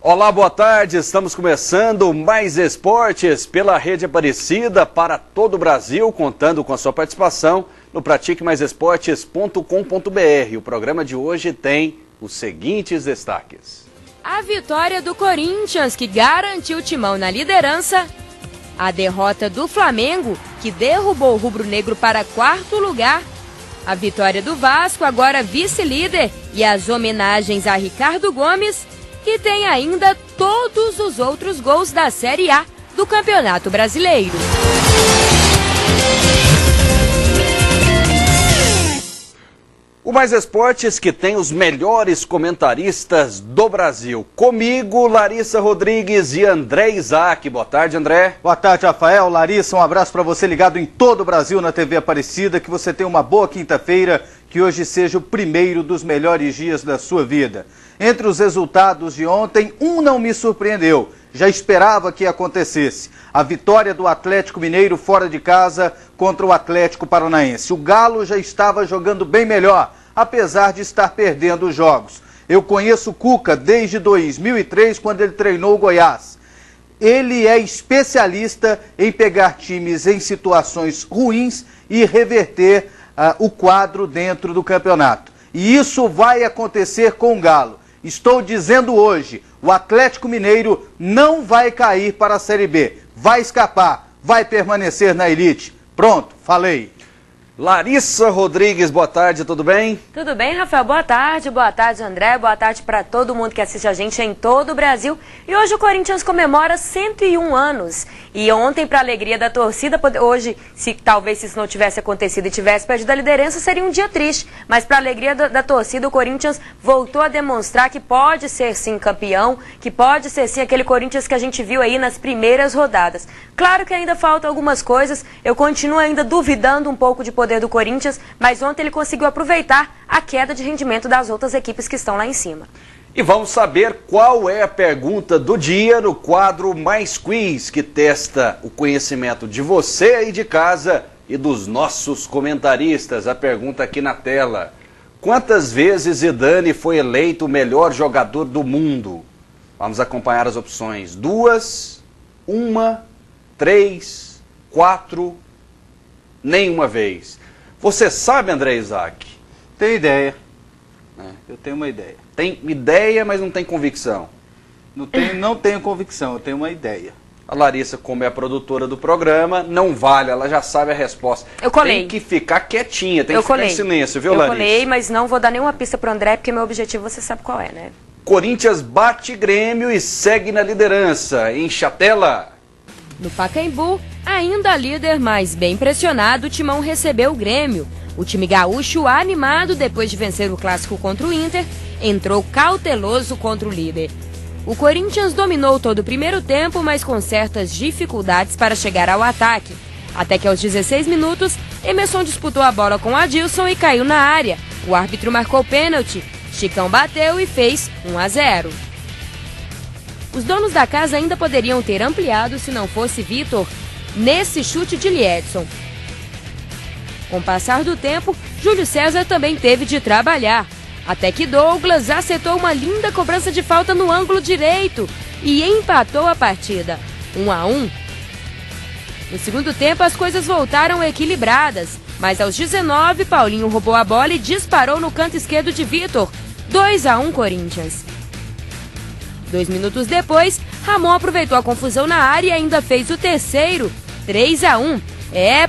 Olá, boa tarde. Estamos começando Mais Esportes pela Rede Aparecida para todo o Brasil, contando com a sua participação no pratiquemaisesportes.com.br. O programa de hoje tem os seguintes destaques. A vitória do Corinthians, que garantiu o Timão na liderança. A derrota do Flamengo, que derrubou o rubro-negro para quarto lugar. A vitória do Vasco, agora vice-líder. E as homenagens a Ricardo Gomes. E tem ainda todos os outros gols da Série A do Campeonato Brasileiro. O Mais Esportes, que tem os melhores comentaristas do Brasil. Comigo, Larissa Rodrigues e André Isaac. Boa tarde, André. Boa tarde, Rafael. Larissa, um abraço para você ligado em todo o Brasil na TV Aparecida. Que você tenha uma boa quinta-feira, que hoje seja o primeiro dos melhores dias da sua vida. Entre os resultados de ontem, um não me surpreendeu. Já esperava que acontecesse. A vitória do Atlético Mineiro fora de casa contra o Atlético Paranaense. O Galo já estava jogando bem melhor, apesar de estar perdendo os jogos. Eu conheço o Cuca desde 2003, quando ele treinou o Goiás. Ele é especialista em pegar times em situações ruins e reverter o quadro dentro do campeonato. E isso vai acontecer com o Galo. Estou dizendo hoje, o Atlético Mineiro não vai cair para a Série B. Vai escapar, vai permanecer na elite. Pronto, falei. Larissa Rodrigues, boa tarde, tudo bem? Tudo bem, Rafael? Boa tarde, André, boa tarde para todo mundo que assiste a gente em todo o Brasil. E hoje o Corinthians comemora 101 anos. E ontem, para a alegria da torcida, hoje, talvez se isso não tivesse acontecido e tivesse perdido a liderança, seria um dia triste. Mas para a alegria da torcida, o Corinthians voltou a demonstrar que pode ser sim campeão, que pode ser sim aquele Corinthians que a gente viu aí nas primeiras rodadas. Claro que ainda faltam algumas coisas, eu continuo ainda duvidando um pouco de poder do Corinthians, mas ontem ele conseguiu aproveitar a queda de rendimento das outras equipes que estão lá em cima. E vamos saber qual é a pergunta do dia no quadro Mais Quiz, que testa o conhecimento de você aí de casa e dos nossos comentaristas. A pergunta aqui na tela: quantas vezes Zidane foi eleito o melhor jogador do mundo? Vamos acompanhar as opções: 2, 1, 3, 4, nenhuma vez. Você sabe, André Isaac? Tenho ideia. Eu tenho uma ideia. Tem ideia, mas não tem convicção. Não tenho convicção, eu tenho uma ideia. A Larissa, como é a produtora do programa, não vale, ela já sabe a resposta. Eu colei. Tem que ficar quietinha, tem que ficar em silêncio, viu, Larissa? Eu colei, mas não vou dar nenhuma pista pro André, porque meu objetivo você sabe qual é, né? Corinthians bate Grêmio e segue na liderança. Enche a tela. No Pacaembu, ainda líder, mas bem pressionado, o Timão recebeu o Grêmio. O time gaúcho, animado depois de vencer o clássico contra o Inter, entrou cauteloso contra o líder. O Corinthians dominou todo o primeiro tempo, mas com certas dificuldades para chegar ao ataque. Até que aos 16 minutos, Emerson disputou a bola com Adilson e caiu na área. O árbitro marcou pênalti. Chicão bateu e fez 1-0. Os donos da casa ainda poderiam ter ampliado se não fosse Vitor nesse chute de Liedson. Com o passar do tempo, Júlio César também teve de trabalhar. Até que Douglas acertou uma linda cobrança de falta no ângulo direito e empatou a partida, 1-1. No segundo tempo, as coisas voltaram equilibradas, mas aos 19, Paulinho roubou a bola e disparou no canto esquerdo de Vitor, 2-1 Corinthians. 2 minutos depois, Ramon aproveitou a confusão na área e ainda fez o terceiro, 3-1.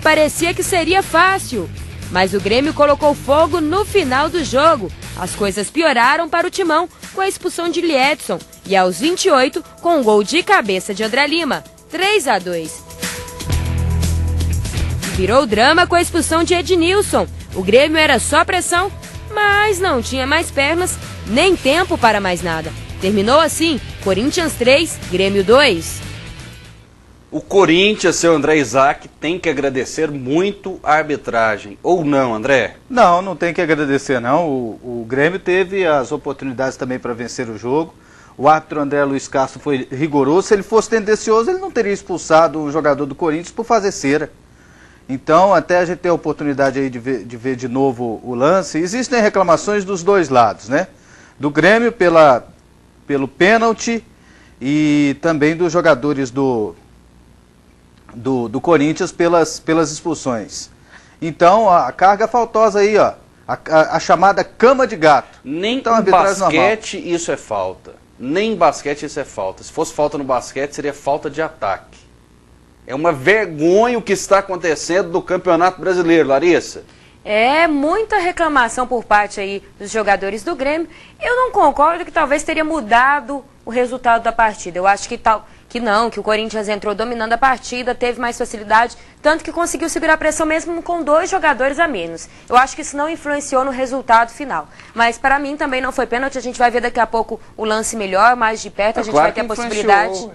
Parecia que seria fácil. Mas o Grêmio colocou fogo no final do jogo. As coisas pioraram para o Timão com a expulsão de Liedson. E aos 28, com um gol de cabeça de André Lima, 3-2. Virou drama com a expulsão de Ednilson. O Grêmio era só pressão, mas não tinha mais pernas, nem tempo para mais nada. Terminou assim, Corinthians 3, Grêmio 2. O Corinthians, seu André Isaac, tem que agradecer muito a arbitragem. Ou não, André? Não tem que agradecer, não. O Grêmio teve as oportunidades também para vencer o jogo. O árbitro André Luiz Castro foi rigoroso. Se ele fosse tendencioso, ele não teria expulsado o jogador do Corinthians por fazer cera. Então, até a gente ter a oportunidade aí de ver de novo o lance, existem reclamações dos dois lados, né? Do Grêmio pelo pênalti e também dos jogadores do Corinthians pelas expulsões. Então, a carga faltosa aí, ó, a chamada cama de gato. Nem então, em basquete isso é falta. Nem em basquete isso é falta. Se fosse falta no basquete, seria falta de ataque. É uma vergonha o que está acontecendo no Campeonato Brasileiro, Larissa. É muita reclamação por parte aí dos jogadores do Grêmio. Eu não concordo que talvez teria mudado o resultado da partida. Eu acho que o Corinthians entrou dominando a partida, teve mais facilidade, tanto que conseguiu segurar a pressão mesmo com 2 jogadores a menos. Eu acho que isso não influenciou no resultado final. Mas para mim também não foi pênalti, a gente vai ver daqui a pouco o lance melhor, mais de perto, a gente vai ter a possibilidade.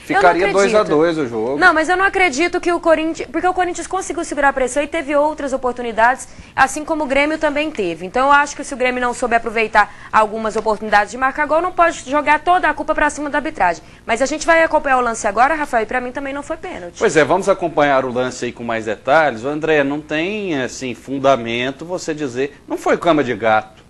Ficaria 2-2 o jogo. Não, mas eu não acredito que o Corinthians... Porque o Corinthians conseguiu segurar a pressão e teve outras oportunidades, assim como o Grêmio também teve. Então eu acho que se o Grêmio não souber aproveitar algumas oportunidades de marcar gol, não pode jogar toda a culpa para cima da arbitragem. Mas a gente vai acompanhar o lance agora, Rafael, e para mim também não foi pênalti. Pois é, vamos acompanhar o lance aí com mais detalhes. O André, não tem, assim, fundamento você dizer... Não foi cama de gato.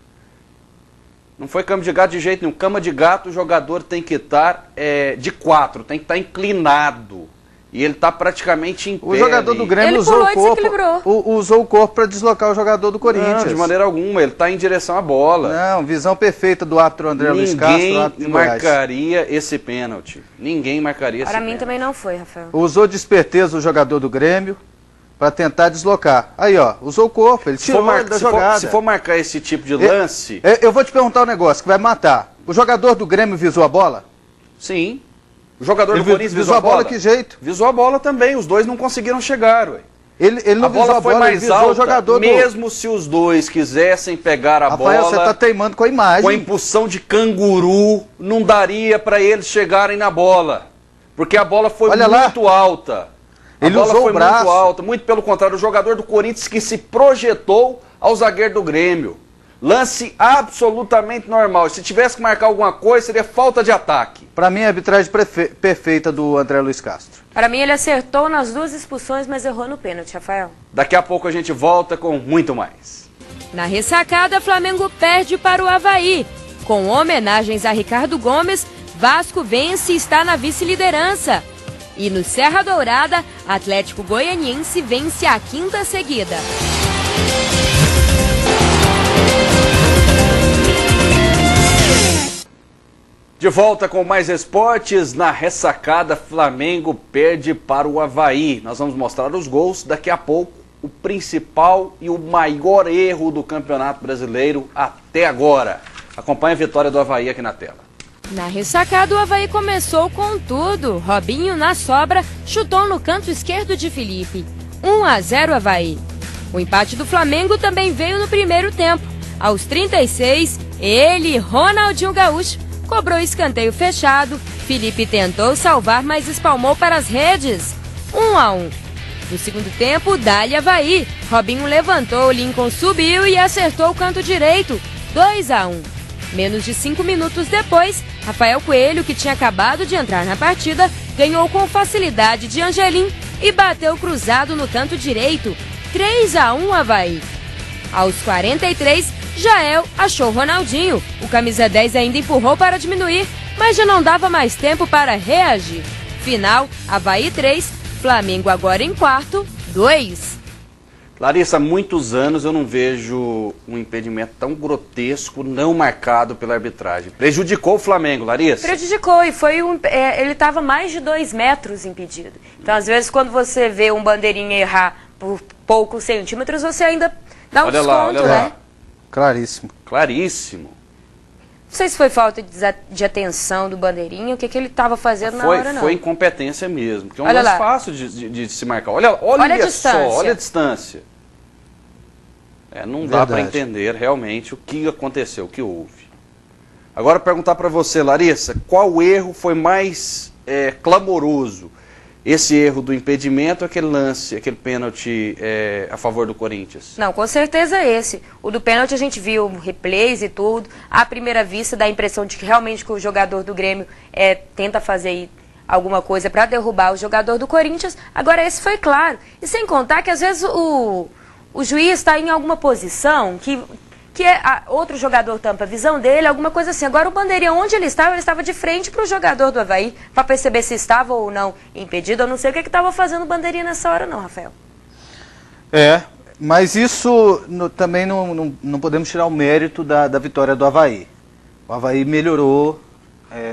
Não foi cama de gato de jeito nenhum. Cama de gato, o jogador tem que estar de 4, tem que estar inclinado. E ele está praticamente em pé. O jogador do Grêmio usou o corpo para deslocar o jogador do Corinthians. Não, de maneira alguma, ele está em direção à bola. Não, visão perfeita do árbitro André Luiz Castro. Ninguém marcaria esse pênalti. Ninguém marcaria esse pênalti. Para mim também não foi, Rafael. Usou de esperteza o jogador do Grêmio para tentar deslocar. Aí, ó, usou o corpo, ele tirou ele da jogada. Se for marcar esse tipo de lance... Eu vou te perguntar um negócio que vai matar. O jogador do Grêmio visou a bola? Sim. O jogador do Corinthians visou a bola? Que jeito? Visou a bola também, os dois não conseguiram chegar, ué. Ele não visou a bola, ele visou o jogador mesmo se os dois quisessem pegar a bola... Rafael, você está teimando com a imagem. Com a impulsão de canguru, não daria para eles chegarem na bola. Porque a bola foi muito alta. A bola foi muito alta, muito pelo contrário, o jogador do Corinthians que se projetou ao zagueiro do Grêmio. Lance absolutamente normal. Se tivesse que marcar alguma coisa, seria falta de ataque. Para mim, a arbitragem perfeita do André Luiz Castro. Para mim, ele acertou nas 2 expulsões, mas errou no pênalti, Rafael. Daqui a pouco a gente volta com muito mais. Na ressacada, Flamengo perde para o Avaí. Com homenagens a Ricardo Gomes, Vasco vence e está na vice-liderança. E no Serra Dourada, Atlético Goianiense vence a 5ª seguida. De volta com mais esportes, na ressacada, Flamengo perde para o Avaí. Nós vamos mostrar os gols daqui a pouco, o principal e o maior erro do Campeonato Brasileiro até agora. Acompanhe a vitória do Avaí aqui na tela. Na ressacada, o Avaí começou com tudo. Robinho, na sobra, chutou no canto esquerdo de Felipe. 1-0 Avaí. O empate do Flamengo também veio no primeiro tempo. Aos 36, ele, Ronaldinho Gaúcho, cobrou escanteio fechado. Felipe tentou salvar, mas espalmou para as redes. 1-1. No segundo tempo, dá-lhe Avaí. Robinho levantou, Lincoln subiu e acertou o canto direito. 2-1. Menos de 5 minutos depois, Rafael Coelho, que tinha acabado de entrar na partida, ganhou com facilidade de Angelim e bateu cruzado no canto direito. 3-1 Avaí. Aos 43, Jael achou Ronaldinho. O camisa 10 ainda empurrou para diminuir, mas já não dava mais tempo para reagir. Final, Avaí 3, Flamengo agora em quarto, 2. Larissa, há muitos anos eu não vejo um impedimento tão grotesco não marcado pela arbitragem. Prejudicou o Flamengo, Larissa? Prejudicou, e foi ele estava mais de 2 metros impedido. Então, às vezes, quando você vê um bandeirinha errar por poucos centímetros, você ainda dá um desconto, né? Claríssimo. Claríssimo. Não sei se foi falta de atenção do bandeirinha, o que ele estava fazendo na hora, não. Foi incompetência mesmo, porque é um lance fácil de se marcar. Olha a distância. Olha a distância. Não dá para entender realmente o que aconteceu, o que houve. Agora, perguntar para você, Larissa, qual erro foi mais clamoroso? Esse erro do impedimento ou aquele lance, aquele pênalti a favor do Corinthians? Não, com certeza esse. O do pênalti a gente viu replays e tudo. À primeira vista dá a impressão de que realmente o jogador do Grêmio tenta fazer alguma coisa para derrubar o jogador do Corinthians. Agora esse foi claro. E sem contar que às vezes o juiz está em alguma posição que que outro jogador tampa a visão dele, alguma coisa assim. Agora o bandeirinha, onde ele estava de frente para o jogador do Avaí, para perceber se estava ou não impedido. Eu não sei o que estava fazendo o bandeirinha nessa hora não, Rafael. Mas isso também não podemos tirar o mérito da vitória do Avaí. O Avaí melhorou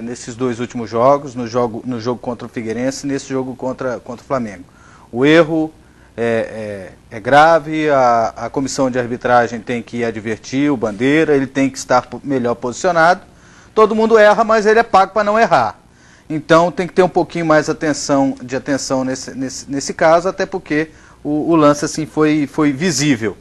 nesses 2 últimos jogos, no jogo contra o Figueirense e nesse jogo contra o Flamengo. O erro é grave, a comissão de arbitragem tem que advertir o Bandeira, ele tem que estar melhor posicionado. Todo mundo erra, mas ele é pago para não errar. Então tem que ter um pouquinho mais de atenção nesse caso, até porque o lance assim foi visível.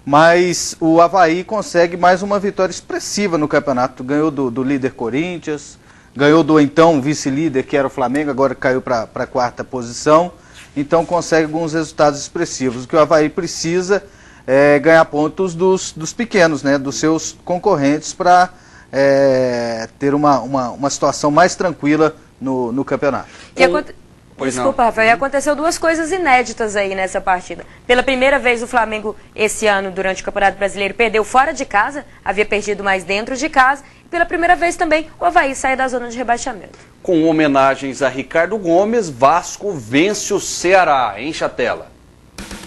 Mas o Avaí consegue mais uma vitória expressiva no campeonato. Ganhou do líder Corinthians, ganhou do então vice-líder, que era o Flamengo, agora caiu para a 4ª posição. Então consegue alguns resultados expressivos. O que o Avaí precisa é ganhar pontos dos pequenos, né, dos seus concorrentes, para ter uma situação mais tranquila no campeonato. Desculpa, Rafael, e aconteceu 2 coisas inéditas aí nessa partida. Pela primeira vez o Flamengo, esse ano, durante o Campeonato Brasileiro, perdeu fora de casa, havia perdido mais dentro de casa, e pela primeira vez também o Avaí sai da zona de rebaixamento. Com homenagens a Ricardo Gomes, Vasco vence o Ceará. Enche a tela.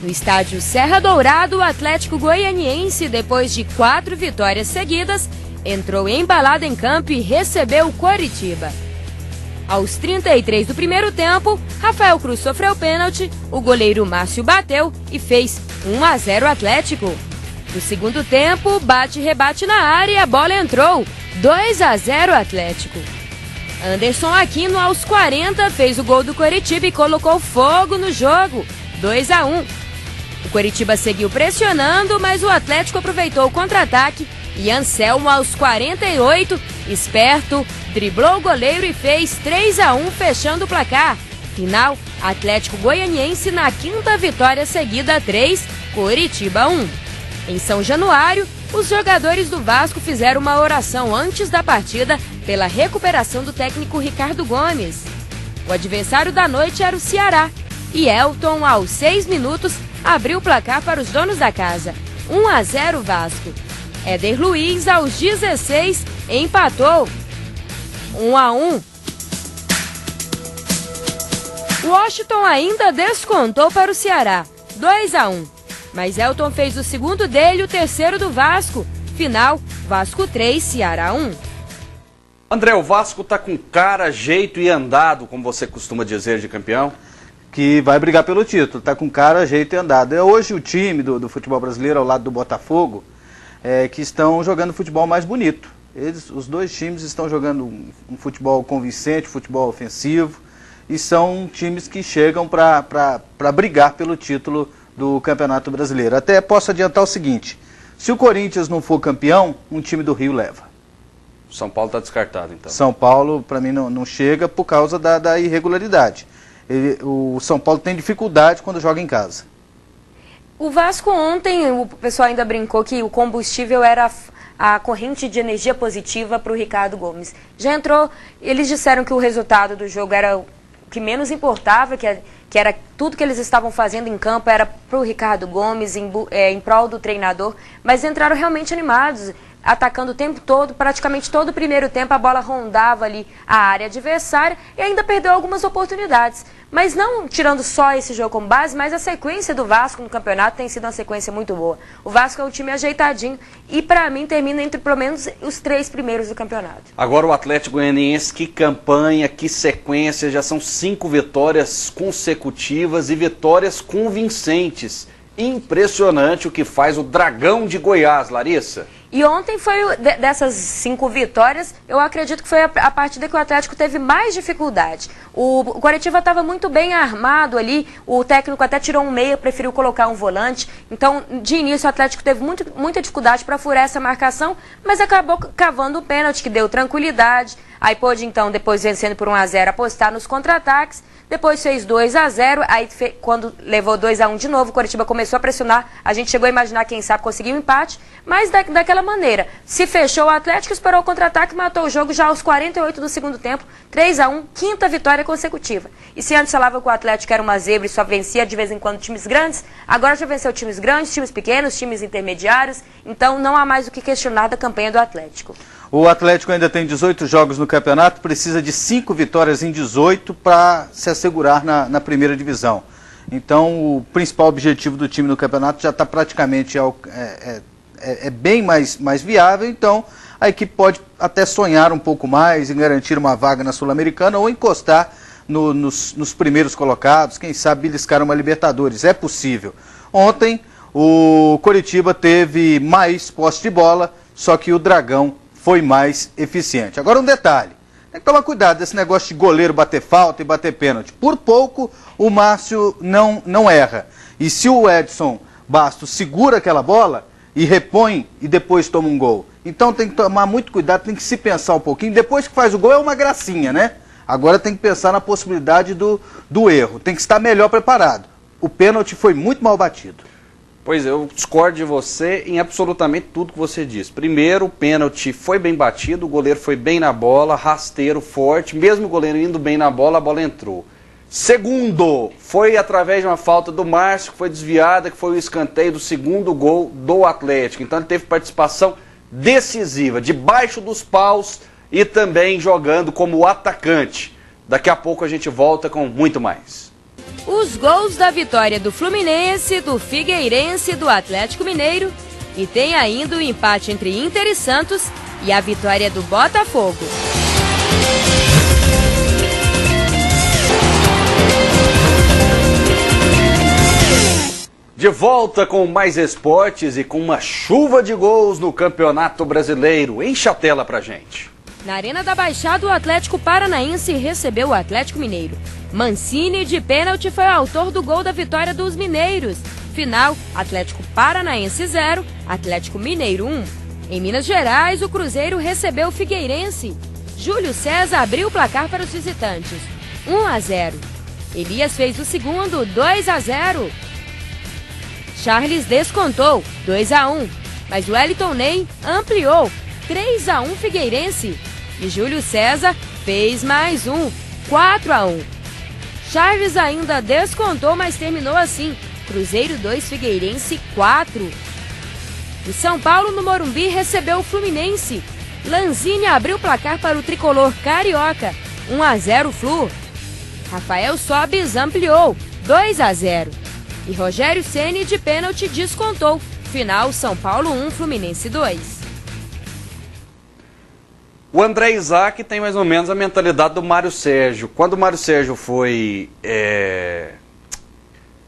No estádio Serra Dourada, o Atlético Goianiense, depois de 4 vitórias seguidas, entrou embalado em campo e recebeu o Coritiba. Aos 33 do primeiro tempo, Rafael Cruz sofreu pênalti, o goleiro Márcio bateu e fez 1-0 Atlético. No segundo tempo, bate-rebate na área e a bola entrou, 2-0 Atlético. Anderson Aquino, aos 40, fez o gol do Coritiba e colocou fogo no jogo, 2-1. O Coritiba seguiu pressionando, mas o Atlético aproveitou o contra-ataque e Anselmo, aos 48, esperto, driblou o goleiro e fez 3-1, fechando o placar. Final, Atlético Goianiense na 5ª vitória seguida, 3, Coritiba 1. Em São Januário, os jogadores do Vasco fizeram uma oração antes da partida pela recuperação do técnico Ricardo Gomes. O adversário da noite era o Ceará e Elton, aos 6 minutos, abriu o placar para os donos da casa, 1-0 Vasco. Éder Luiz, aos 16, empatou, 1-1. Washington ainda descontou para o Ceará, 2-1. Mas Elton fez o segundo dele e o terceiro do Vasco. Final, Vasco 3, Ceará 1. André, o Vasco tá com cara, jeito e andado, como você costuma dizer, de campeão? Que vai brigar pelo título, tá com cara, jeito e andado. É hoje o time do futebol brasileiro, ao lado do Botafogo, que estão jogando futebol mais bonito. Os 2 times estão jogando um futebol convincente, futebol ofensivo, e são times que chegam para brigar pelo título do Campeonato Brasileiro. Até posso adiantar o seguinte: se o Corinthians não for campeão, um time do Rio leva. São Paulo está descartado, então. São Paulo, para mim, não chega por causa da irregularidade. O São Paulo tem dificuldade quando joga em casa. O Vasco ontem, o pessoal ainda brincou que o combustível era a corrente de energia positiva para o Ricardo Gomes. Já entrou, eles disseram que o resultado do jogo era o que menos importava, que era tudo que eles estavam fazendo em campo era para o Ricardo Gomes, em prol do treinador, mas entraram realmente animados, atacando o tempo todo, praticamente todo o primeiro tempo a bola rondava ali a área adversária e ainda perdeu algumas oportunidades. Mas não tirando só esse jogo como base, mas a sequência do Vasco no campeonato tem sido uma sequência muito boa. O Vasco é um time ajeitadinho e, para mim, termina entre pelo menos os 3 primeiros do campeonato. Agora o Atlético Goianiense, que campanha, que sequência, já são 5 vitórias consecutivas e vitórias convincentes. Impressionante o que faz o Dragão de Goiás, Larissa. E ontem foi, dessas 5 vitórias, eu acredito que foi a partida que o Atlético teve mais dificuldade. O Coritiba estava muito bem armado ali, o técnico até tirou um meia, preferiu colocar um volante. Então, de início, o Atlético teve muita dificuldade para furar essa marcação, mas acabou cavando o pênalti, que deu tranquilidade. Aí pôde, então, depois vencendo por 1-0, apostar nos contra-ataques. Depois fez 2-0, aí quando levou 2-1 de novo, o Coritiba começou a pressionar. A gente chegou a imaginar, quem sabe, conseguir um empate, mas daquela maneira. Se fechou o Atlético, esperou o contra-ataque, matou o jogo já aos 48 do segundo tempo, 3-1, quinta vitória consecutiva. E se antes falava que o Atlético era uma zebra e só vencia de vez em quando times grandes, agora já venceu times grandes, times pequenos, times intermediários, então não há mais o que questionar da campanha do Atlético. O Atlético ainda tem 18 jogos no campeonato, precisa de 5 vitórias em 18 para se assegurar na primeira divisão. Então, o principal objetivo do time no campeonato já está praticamente bem mais viável. Então, a equipe pode até sonhar um pouco mais em garantir uma vaga na Sul-Americana ou encostar nos primeiros colocados, quem sabe beliscar uma Libertadores. É possível. Ontem, o Coritiba teve mais posse de bola, só que o Dragão foi mais eficiente. Agora um detalhe, tem que tomar cuidado desse negócio de goleiro bater falta e bater pênalti. Por pouco o Márcio não erra. E se o Edson Bastos segura aquela bola e repõe e depois toma um gol. Então tem que tomar muito cuidado, tem que se pensar um pouquinho. Depois que faz o gol é uma gracinha, né? Agora tem que pensar na possibilidade do erro. Tem que estar melhor preparado. O pênalti foi muito mal batido. Pois é, eu discordo de você em absolutamente tudo que você disse. Primeiro, o pênalti foi bem batido, o goleiro foi bem na bola, rasteiro, forte. Mesmo o goleiro indo bem na bola, a bola entrou. Segundo, foi através de uma falta do Márcio, que foi desviada, que foi o escanteio do segundo gol do Atlético. Então ele teve participação decisiva, debaixo dos paus e também jogando como atacante. Daqui a pouco a gente volta com muito mais. Os gols da vitória do Fluminense, do Figueirense e do Atlético Mineiro. E tem ainda o empate entre Inter e Santos e a vitória do Botafogo. De volta com mais esportes e com uma chuva de gols no Campeonato Brasileiro. Enche a tela pra gente. Na Arena da Baixada, o Atlético Paranaense recebeu o Atlético Mineiro. Mancini, de pênalti, foi o autor do gol da vitória dos mineiros. Final, Atlético Paranaense 0, Atlético Mineiro 1. Em Minas Gerais, o Cruzeiro recebeu o Figueirense. Júlio César abriu o placar para os visitantes, 1-0. Elias fez o segundo, 2-0. Charles descontou, 2-1. Mas Wellington Ney ampliou, 3-1 Figueirense. E Júlio César fez mais um, 4-1. Charles ainda descontou, mas terminou assim, Cruzeiro 2, Figueirense 4. O São Paulo no Morumbi recebeu o Fluminense. Lanzini abriu o placar para o tricolor carioca, 1-0 Flu. Rafael Sobis ampliou, 2-0. E Rogério Ceni de pênalti descontou, final São Paulo 1, Fluminense 2. O André Isaac tem mais ou menos a mentalidade do Mário Sérgio. Quando o Mário Sérgio foi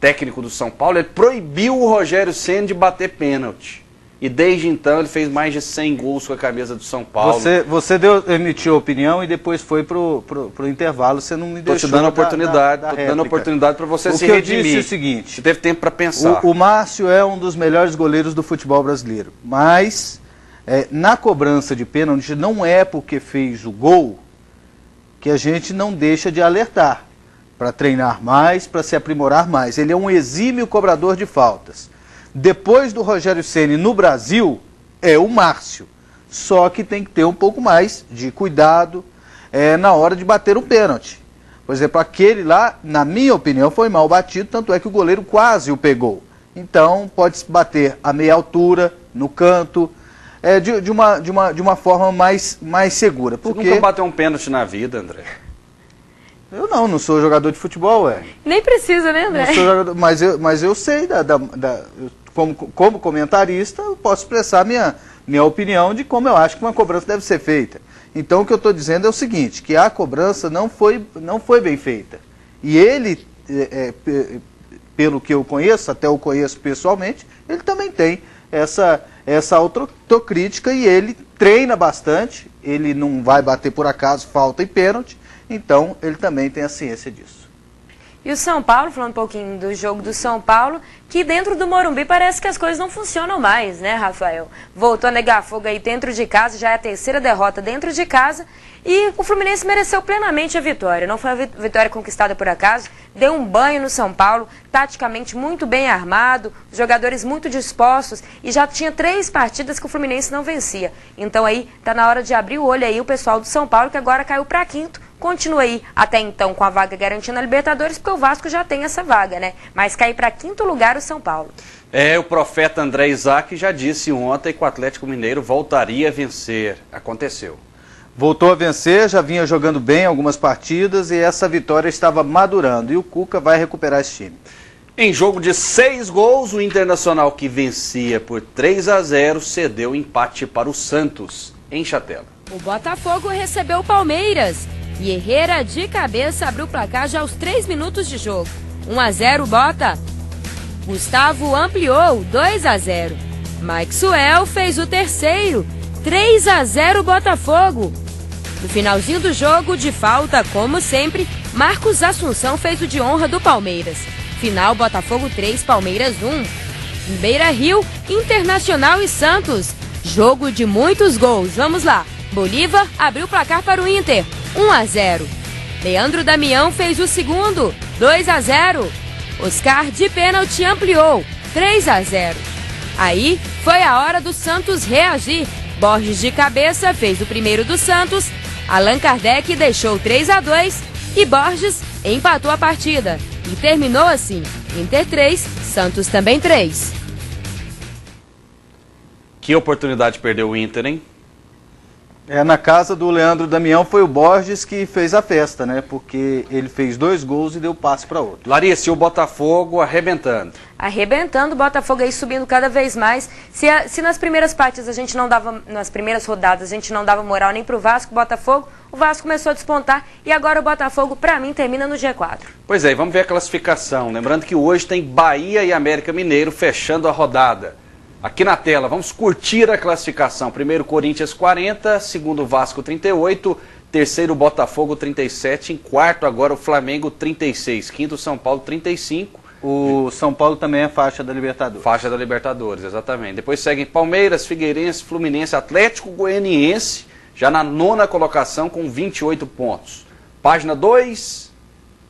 técnico do São Paulo, ele proibiu o Rogério Ceni de bater pênalti. E desde então ele fez mais de 100 gols com a camisa do São Paulo. Você emitiu a opinião e depois foi pro intervalo, você não me deixou. Estou te dando oportunidade, estou dando oportunidade para você se redimir. O que eu disse é o seguinte: você teve tempo para pensar. O Márcio é um dos melhores goleiros do futebol brasileiro, mas na cobrança de pênalti não é porque fez o gol que a gente não deixa de alertar, para treinar mais, para se aprimorar mais. Ele é um exímio cobrador de faltas. Depois do Rogério Ceni no Brasil, é o Márcio. Só que tem que ter um pouco mais de cuidado na hora de bater o pênalti. Por exemplo, aquele lá, na minha opinião, foi mal batido, tanto é que o goleiro quase o pegou. Então, pode se bater a meia altura, no canto, de uma forma mais segura. Porque... Você nunca bateu um pênalti na vida, André? Eu não sou jogador de futebol, Nem precisa, né, André? Não sou jogador, mas eu sei, como comentarista, eu posso expressar minha opinião de como eu acho que uma cobrança deve ser feita. Então o que eu estou dizendo é o seguinte, que a cobrança não foi bem feita. E ele, pelo que eu conheço, até eu conheço pessoalmente, ele também tem essa autocrítica e ele treina bastante, ele não vai bater por acaso falta e pênalti, então ele também tem a ciência disso. E o São Paulo, falando um pouquinho do jogo do São Paulo, que dentro do Morumbi parece que as coisas não funcionam mais, né, Rafael? Voltou a negar fogo aí dentro de casa, já é a terceira derrota dentro de casa, e o Fluminense mereceu plenamente a vitória. Não foi uma vitória conquistada por acaso, deu um banho no São Paulo, taticamente muito bem armado, jogadores muito dispostos, e já tinha 3 partidas que o Fluminense não vencia. Então aí tá na hora de abrir o olho aí o pessoal do São Paulo, que agora caiu para quinto. Continua aí até então com a vaga garantida na Libertadores, porque o Vasco já tem essa vaga, né? Mas cair para quinto lugar o São Paulo. O profeta André Isaac já disse ontem que o Atlético Mineiro voltaria a vencer. Aconteceu. Voltou a vencer, já vinha jogando bem algumas partidas e essa vitória estava madurando. E o Cuca vai recuperar esse time. Em jogo de 6 gols, o Internacional, que vencia por 3-0, cedeu empate para o Santos, em Chatela. O Botafogo recebeu o Palmeiras. E Herrera de cabeça abriu o placar já aos 3 minutos de jogo. 1-0 Bota. Gustavo ampliou 2-0. Maxwell fez o terceiro. 3-0 Botafogo. No finalzinho do jogo, de falta, como sempre, Marcos Assunção fez o de honra do Palmeiras. Final Botafogo 3, Palmeiras 1. Em Beira-Rio, Internacional e Santos. Jogo de muitos gols. Vamos lá. Bolívar abriu o placar para o Inter. 1-0. Leandro Damião fez o segundo, 2-0. Oscar de pênalti ampliou, 3-0. Aí foi a hora do Santos reagir. Borges de cabeça fez o primeiro do Santos, Allan Kardec deixou 3-2 e Borges empatou a partida. E terminou assim, Inter 3, Santos também 3. Que oportunidade perdeu o Inter, hein? Na casa do Leandro Damião foi o Borges que fez a festa, né? Porque ele fez 2 gols e deu passe para outro. Larissa, e o Botafogo arrebentando? Arrebentando, o Botafogo aí subindo cada vez mais. Se nas primeiras partidas a gente não dava, nas primeiras rodadas a gente não dava moral nem pro Vasco, o Botafogo começou a despontar e agora o Botafogo, para mim, termina no G4. Pois é, vamos ver a classificação. Lembrando que hoje tem Bahia e América Mineiro fechando a rodada. Aqui na tela, vamos curtir a classificação. Primeiro Corinthians 40, segundo Vasco 38, terceiro Botafogo 37, em quarto agora o Flamengo 36, quinto São Paulo 35. O São Paulo também é faixa da Libertadores. Faixa da Libertadores, exatamente. Depois seguem Palmeiras, Figueirense, Fluminense, Atlético Goianiense, já na 9ª colocação com 28 pontos. Página 2,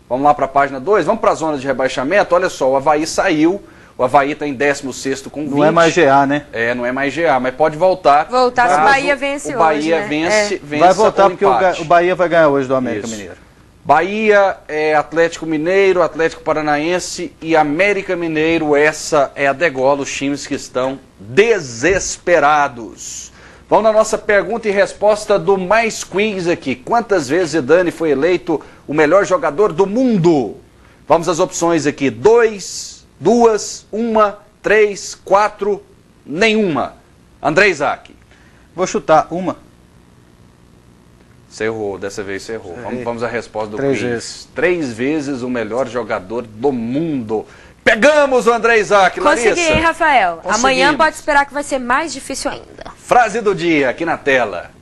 vamos lá para a página 2, vamos para a zona de rebaixamento. Olha só, o Avaí saiu. O Avaí está em 16º com 20. Não é mais GA, né? Não é mais GA, mas pode voltar. Voltar se o Bahia vence hoje, o Bahia né? vence vai voltar porque o Bahia vai ganhar hoje do América Mineiro. Bahia, Atlético Mineiro, Atlético Paranaense e América Mineiro. Essa é a degola, os times que estão desesperados. Vamos na nossa pergunta e resposta do Mais Quiz aqui. Quantas vezes Zidane foi eleito o melhor jogador do mundo? Vamos às opções aqui. 2, 1, 3, 4, nenhuma. André Isaac. Vou chutar uma. Você errou, dessa vez você errou. Vamos à resposta do 3 quiz. vezes. 3 vezes o melhor jogador do mundo. Pegamos o André Isaac, Larissa. Consegui, hein, Rafael? Conseguimos. Amanhã pode esperar que vai ser mais difícil ainda. Frase do dia, aqui na tela.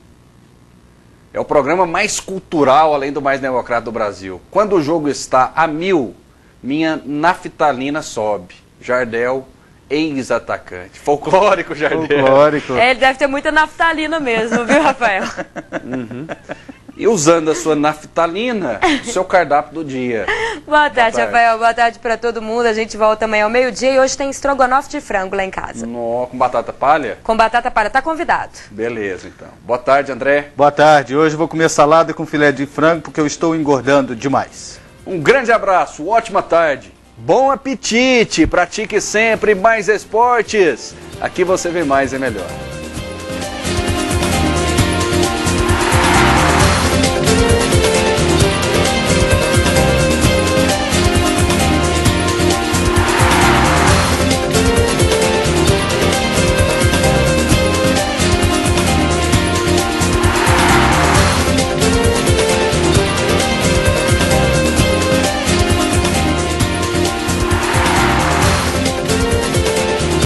É o programa mais cultural, além do mais democrático do Brasil. Quando o jogo está a 1000, minha naftalina sobe. Jardel, ex-atacante. Folclórico, Jardel. Folclórico. Ele deve ter muita naftalina mesmo, viu, Rafael? E usando a sua naftalina, o seu cardápio do dia. Boa tarde, Rafael. Boa tarde para todo mundo. A gente volta amanhã ao meio-dia e hoje tem estrogonofe de frango lá em casa. Com batata palha? Com batata palha. Tá convidado. Beleza, então. Boa tarde, André. Boa tarde. Hoje eu vou comer salada com filé de frango porque eu estou engordando demais. Um grande abraço, ótima tarde, bom apetite, pratique sempre mais esportes. Aqui você vê mais é melhor.